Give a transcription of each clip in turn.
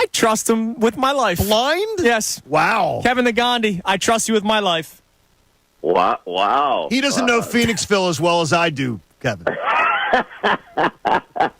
I trust him with my life. Blind? Yes. Wow. Kevin Negandhi, I trust you with my life. Wow. He doesn't know Phoenixville as well as I do, Kevin.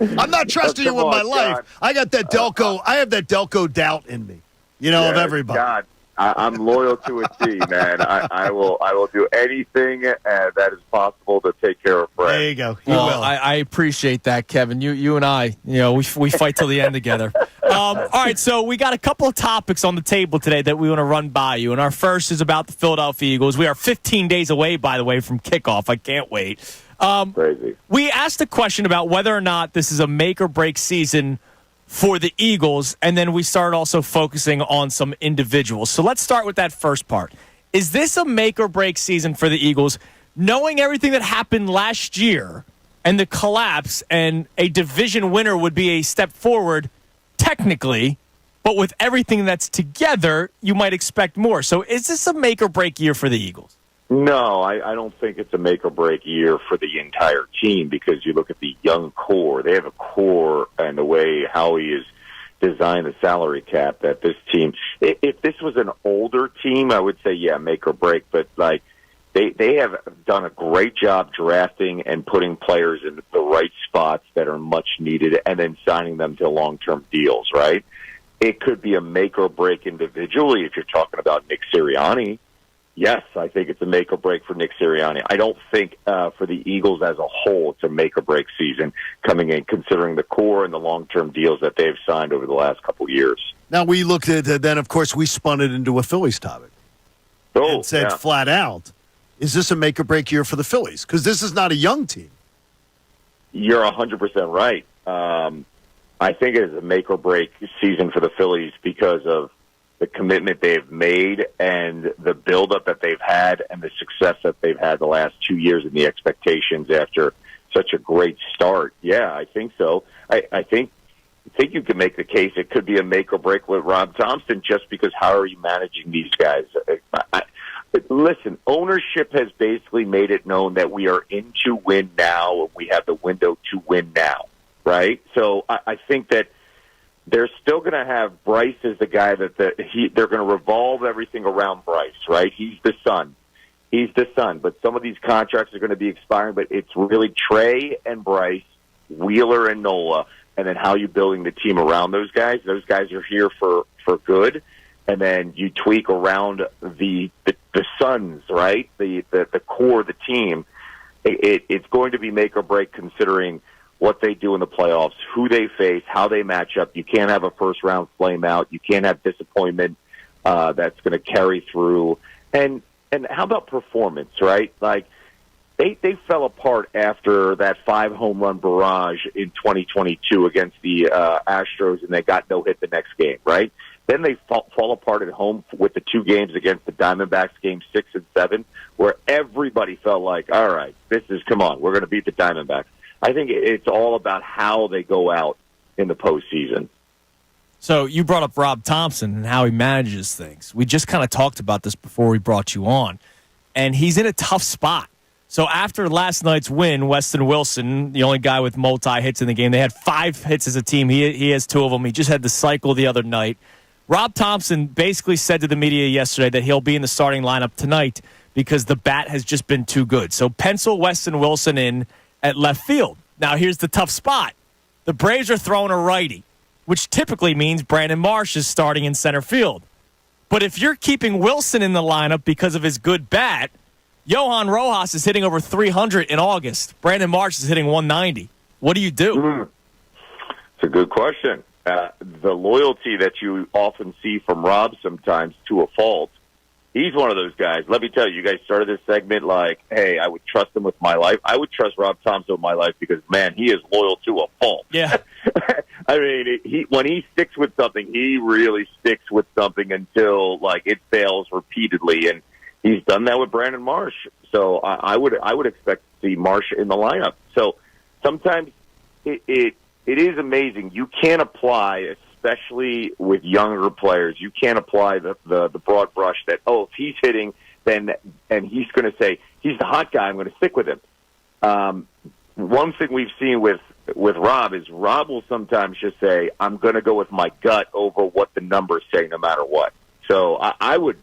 I'm not trusting you with my life. I got that Delco. I have that Delco doubt in me, of everybody. God, I'm loyal to a T, man. I will do anything that is possible to take care of Fred. There you go. Well, I appreciate that, Kevin. You and I, we fight till the end together. All right, so we got a couple of topics on the table today that we want to run by you, and our first is about the Philadelphia Eagles. We are 15 days away, by the way, from kickoff. I can't wait. Crazy. We asked a question about whether or not this is a make-or-break season for the Eagles, and then we started also focusing on some individuals. So let's start with that first part. Is this a make-or-break season for the Eagles, knowing everything that happened last year and the collapse, and a division winner would be a step forward technically, but with everything that's together, you might expect more. So is this a make-or-break year for the Eagles? No, I don't think it's a make-or-break year for the entire team, because you look at the young core. They have a core, and the way Howie has designed the salary cap, that this team, if this was an older team, I would say, yeah, make or break. But, they have done a great job drafting and putting players in the right spots that are much needed, and then signing them to long-term deals, right? It could be a make-or-break individually if you're talking about Nick Sirianni. Yes, I think it's a make-or-break for Nick Sirianni. I don't think for the Eagles as a whole it's a make-or-break season coming in, considering the core and the long-term deals that they've signed over the last couple of years. Now, we looked at then, of course, we spun it into a Phillies topic. And said flat out, is this a make-or-break year for the Phillies? Because this is not a young team. You're 100% right. I think it is a make-or-break season for the Phillies because of the commitment they've made and the buildup that they've had and the success that they've had the last 2 years and the expectations after such a great start. Yeah, I think so. I think you can make the case it could be a make or break with Rob Thompson, just because how are you managing these guys? Listen, ownership has basically made it known that we are in to win now, and we have the window to win now, right? So I think that they're still going to have Bryce as the guy that they're going to revolve everything around Bryce, right? He's the son. But some of these contracts are going to be expiring, but it's really Trey and Bryce, Wheeler and Nola, and then how you building the team around those guys. Those guys are here for good, and then you tweak around the sons, right? The core of the team. It's going to be make or break considering what they do in the playoffs, who they face, how they match up. You can't have a first-round flame out. You can't have disappointment that's going to carry through. And how about performance, right? Like, they fell apart after that 5-home-run barrage in 2022 against the Astros, and they got no hit the next game, right? Then they fall apart at home with the 2 games against the Diamondbacks, games 6 and 7, where everybody felt like, all right, come on, we're going to beat the Diamondbacks. I think it's all about how they go out in the postseason. So you brought up Rob Thompson and how he manages things. We just kind of talked about this before we brought you on, and he's in a tough spot. So after last night's win, Weston Wilson, the only guy with multi-hits in the game, they had 5 hits as a team. He has 2 of them. He just had the cycle the other night. Rob Thompson basically said to the media yesterday that he'll be in the starting lineup tonight because the bat has just been too good. So pencil Weston Wilson in at left field. Now, here's the tough spot. The Braves are throwing a righty, which typically means Brandon Marsh is starting in center field. But if you're keeping Wilson in the lineup because of his good bat, Johan Rojas is hitting over 300 in August. Brandon Marsh is hitting 190. What do you do? It's a good question. The loyalty that you often see from Rob sometimes to a fault, he's one of those guys. Let me tell you, you guys started this segment like, hey, I would trust him with my life. I would trust Rob Thompson with my life because, man, he is loyal to a fault. Yeah. I mean, when he sticks with something, he really sticks with something until, it fails repeatedly. And he's done that with Brandon Marsh. So I would expect to see Marsh in the lineup. So sometimes it is amazing. You can't apply, especially with younger players, you can't apply the broad brush that, if he's hitting, and he's going to say, he's the hot guy, I'm going to stick with him. One thing we've seen with with Rob is Rob will sometimes just say, I'm going to go with my gut over what the numbers say no matter what. So I would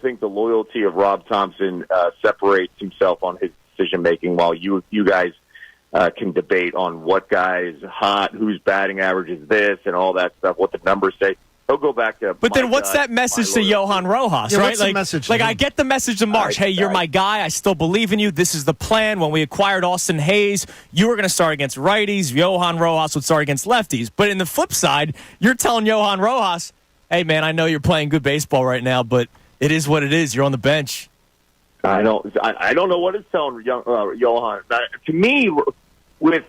think the loyalty of Rob Thompson separates himself on his decision-making while you guys can debate on what guy's hot, whose batting average is this, and all that stuff, what the numbers say. He'll go back to. But then, what's that message to Johan Rojas? Right? What's the message? I get the message to March. Hey, you're my guy. I still believe in you. This is the plan. When we acquired Austin Hayes, you were going to start against righties. Johan Rojas would start against lefties. But in the flip side, you're telling Johan Rojas, "Hey, man, I know you're playing good baseball right now, but it is what it is. You're on the bench." I don't know what it's telling Johan. To me, with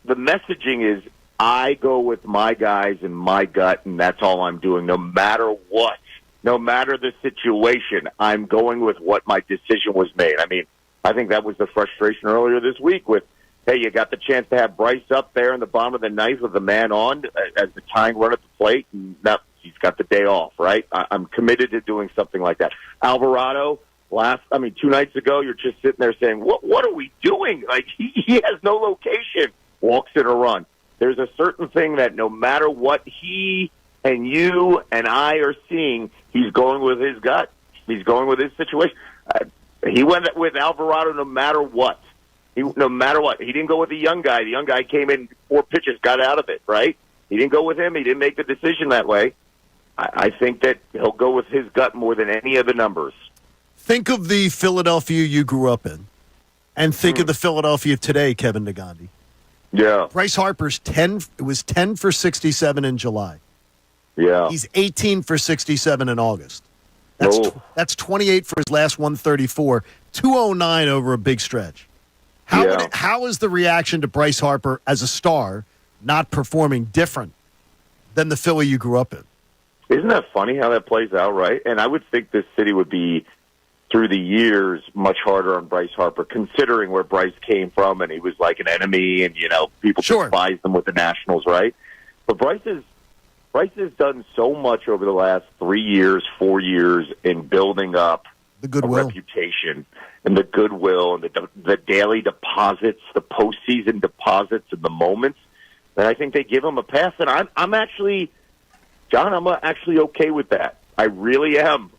the messaging is, I go with my guys and my gut, and that's all I'm doing, no matter what. No matter the situation, I'm going with what my decision was made. I mean, I think that was the frustration earlier this week with, hey, you got the chance to have Bryce up there in the bottom of the ninth with the man on as the tying run at the plate, and now he's got the day off, right? I'm committed to doing something like that. Alvarado, 2 nights ago, you're just sitting there saying, what are we doing? Like, he has no location, walks in a run. There's a certain thing that no matter what he and you and I are seeing, he's going with his gut. He's going with his situation. He went with Alvarado no matter what. No matter what. He didn't go with the young guy. The young guy came in 4 pitches, got out of it, right? He didn't go with him. He didn't make the decision that way. I think that he'll go with his gut more than any of the numbers. Think of the Philadelphia you grew up in, and think of the Philadelphia today, Kevin Negandhi. Yeah. Bryce Harper's 10 for 67 in July. Yeah. He's 18 for 67 in August. That's 28 for his last 134, 209 over a big stretch. How is the reaction to Bryce Harper as a star not performing different than the Philly you grew up in? Isn't that funny how that plays out, right? And I would think this city would be, through the years, much harder on Bryce Harper, considering where Bryce came from, and he was like an enemy, and people despised him with the Nationals, right? But Bryce has done so much over the last 3 years, 4 years in building up the goodwill, reputation, and the goodwill, and the daily deposits, the postseason deposits, and the moments that I think they give him a pass. And I'm actually, John, I'm actually okay with that. I really am.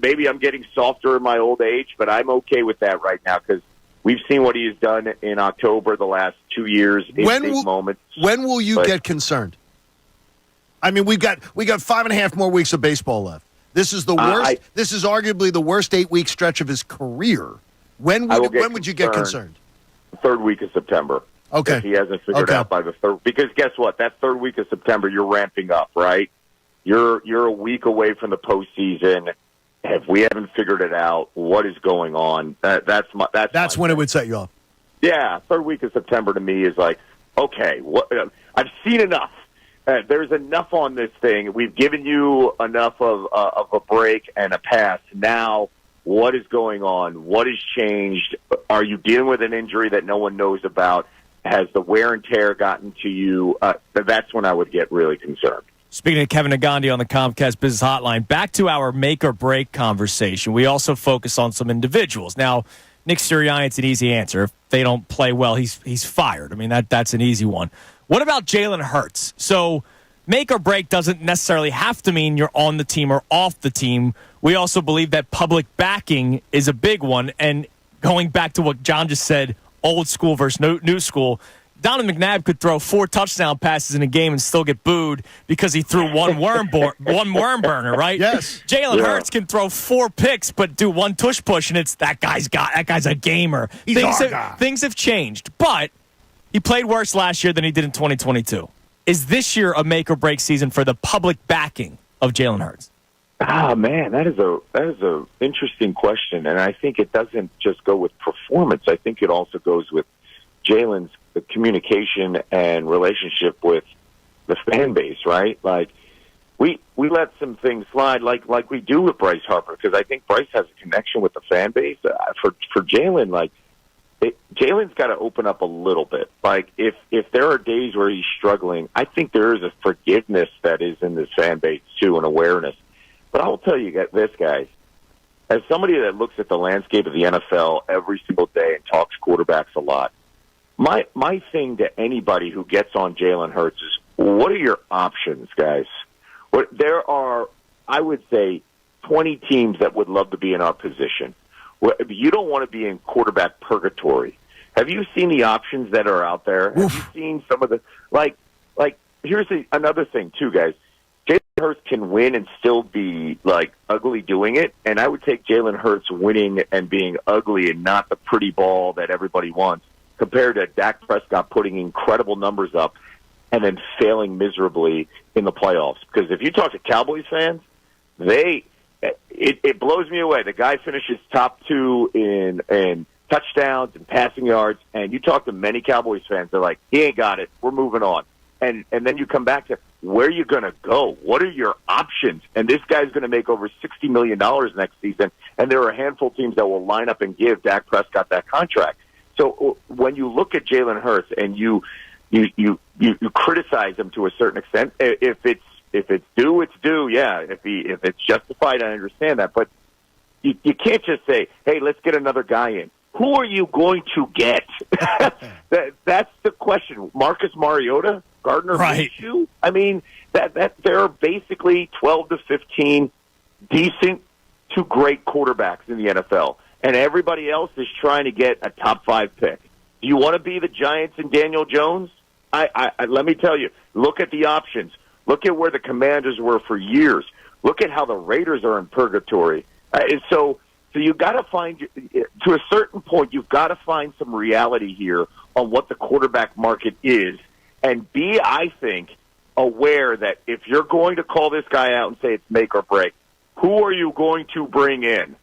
Maybe I'm getting softer in my old age, but I'm okay with that right now because we've seen what he has done in October the last 2 years in big moments. When will you get concerned? I mean, we got 5.5 more weeks of baseball left. This is the worst. This is arguably the worst 8-week stretch of his career. When would you get concerned? The third week of September. Okay. If he hasn't figured out by the third, because guess what? That third week of September, you're ramping up, right? You're a week away from the postseason. If we haven't figured it out, what is going on? That's when it would set you off. Yeah, third week of September to me is like, okay, I've seen enough. There's enough on this thing. We've given you enough of a break and a pass. Now, what is going on? What has changed? Are you dealing with an injury that no one knows about? Has the wear and tear gotten to you? That's when I would get really concerned. Speaking of Kevin Negandhi on the Comcast Business Hotline, back to our make or break conversation. We also focus on some individuals. Now, Nick Sirianni, it's an easy answer. If they don't play well, he's fired. I mean, that's an easy one. What about Jaylen Herz? So make or break doesn't necessarily have to mean you're on the team or off the team. We also believe that public backing is a big one. And going back to what John just said, old school versus new school, Donovan McNabb could throw 4 touchdown passes in a game and still get booed because he threw one worm burner, right? Yes. Jalen Herz can throw 4 picks but do 1 tush push, and it's that guy's a gamer. Things have changed, but he played worse last year than he did in 2022. Is this year a make or break season for the public backing of Jaylen Herz? Ah, man, that is a interesting question, and I think it doesn't just go with performance. I think it also goes with Jalen's communication and relationship with the fan base, right? Like we let some things slide, like we do with Bryce Harper, because I think Bryce has a connection with the fan base. For Jalen, Jalen's got to open up a little bit. Like if there are days where he's struggling, I think there is a forgiveness that is in this fan base too, and awareness. But I will tell you this, guys. As somebody that looks at the landscape of the NFL every single day and talks quarterbacks a lot, My thing to anybody who gets on Jaylen Herz is, what are your options, guys? There are, I would say, 20 teams that would love to be in our position. You don't want to be in quarterback purgatory. Have you seen the options that are out there? Have you seen some of the like? Here's another thing too, guys. Jaylen Herz can win and still be like ugly doing it, and I would take Jaylen Herz winning and being ugly and not the pretty ball that everybody wants, compared to Dak Prescott putting incredible numbers up and then failing miserably in the playoffs. Because if you talk to Cowboys fans, it blows me away. The guy finishes top 2 in touchdowns and passing yards, and you talk to many Cowboys fans, they're like, he ain't got it. We're moving on. And then you come back to, where are you going to go? What are your options? And this guy's going to make over $60 million next season, and there are a handful of teams that will line up and give Dak Prescott that contract. So when you look at Jaylen Herz and you criticize him to a certain extent, if it's due, it's due. Yeah, if it's justified, I understand that. But you can't just say, hey, let's get another guy in. Who are you going to get? That's the question. Marcus Mariota? Gardner Minshew? I mean, that there are basically 12 to 15 decent to great quarterbacks in the NFL, and everybody else is trying to get a top 5 pick. Do you want to be the Giants and Daniel Jones? I let me tell you, look at the options. Look at where the Commanders were for years. Look at how the Raiders are in purgatory. So you've got to find, to a certain point, you've got to find some reality here on what the quarterback market is, and be, I think, aware that if you're going to call this guy out and say it's make or break, who are you going to bring in?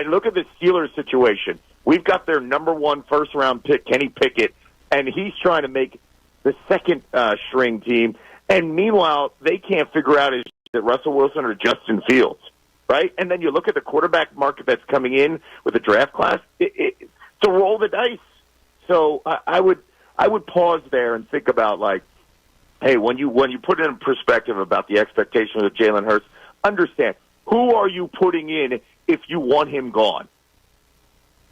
Look at the Steelers situation. We've got their number 1 first-round pick, Kenny Pickett, and he's trying to make the second string team. And meanwhile, they can't figure out is it Russell Wilson or Justin Fields, right? And then you look at the quarterback market that's coming in with the draft class. It's a roll the dice. So I would pause there and think about, like, hey, when you put it in perspective about the expectations of Jaylen Herz, understand, who are you putting in if you want him gone?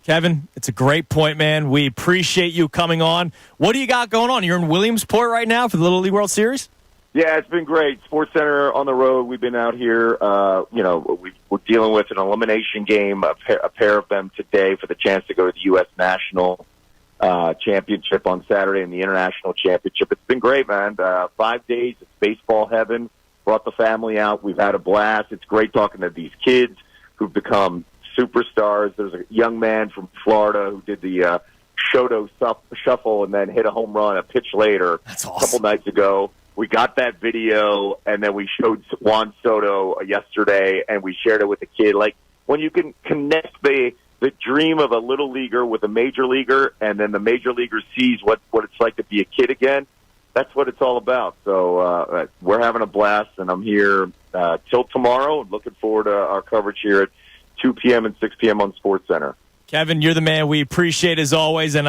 Kevin, it's a great point, man. We appreciate you coming on. What do you got going on? You're in Williamsport right now for the Little League World Series? Yeah, it's been great. SportsCenter on the road. We've been out here. We're dealing with an elimination game, a pair of them today for the chance to go to the U.S. National Championship on Saturday and the International Championship. It's been great, man. 5 days. It's baseball heaven. Brought the family out. We've had a blast. It's great talking to these kids who've become superstars. There's a young man from Florida who did the Shoto shuffle and then hit a home run a pitch later. That's awesome. A couple nights ago. We got that video, and then we showed Juan Soto yesterday, and we shared it with the kid. Like, when you can connect the dream of a little leaguer with a major leaguer, and then the major leaguer sees what it's like to be a kid again, that's what it's all about. So we're having a blast, and I'm here till tomorrow. Looking forward to our coverage here at 2 p.m. and 6 p.m. on SportsCenter. Kevin, you're the man. We appreciate it as always, and